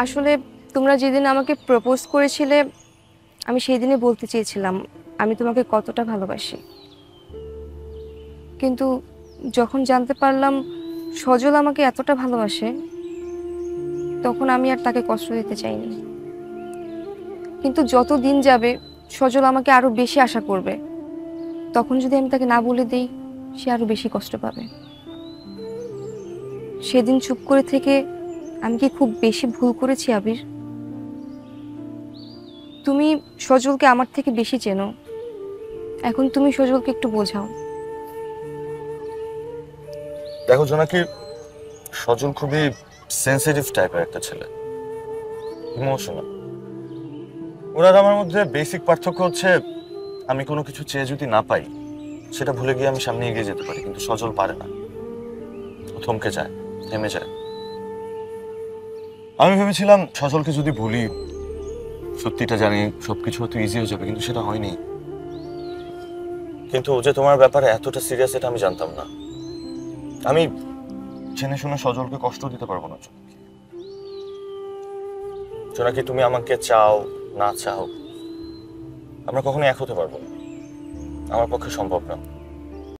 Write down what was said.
আসলে তোমরা যেদিন আমাকে প্রপোজ করেছিলে আমি সেই দিনে বলতে চেয়েছিলাম আমি তোমাকে কতটা ভালোবাসি, কিন্তু যখন জানতে পারলাম সজল আমাকে এতটা ভালোবাসে তখন আমি আর তাকে কষ্ট দিতে চাইনি। কিন্তু যত দিন যাবে সজল আমাকে আরো বেশি আশা করবে, তখন যদি আমি তাকে না বলে দেই সে আরো বেশি কষ্ট পাবে। সেদিন চুপ করে থেকে আমি কি খুব বেশি ভুল করেছি আবির? তুমি সজলকে আমার থেকে বেশি চেনো, এখন তুমি সজলকে একটু বোঝাও। দেখো জোনাকি, সজল খুবই সেন্সিটিভ টাইপের একটা ছেলে, ইমোশনাল। ওর আর আমার মধ্যে বেসিক পার্থক্য হচ্ছে আমি কোনো কিছু চেয়ে যদি না পাই সেটা ভুলে গিয়ে আমি সামনে এগিয়ে যেতে পারি, কিন্তু সজল পারে না। ও থমকে যায়, থেমে যায়। আমি ভেবেছিলাম সজলকে যদি ভুলি, সত্যিটা জানি, সবকিছু হয়তো ইজি হয়ে যাবে, কিন্তু সেটা হয়নি। কিন্তু ও যে তোমার ব্যাপারে এতটা সিরিয়াস এটা আমি জানতাম না। আমি জেনে শুনে সজলকে কষ্ট দিতে পারবো না। জোনাকি, তুমি আমাকে চাও না চাও আমরা কখনোই এক হতে পারবো না, আমার পক্ষে সম্ভব না।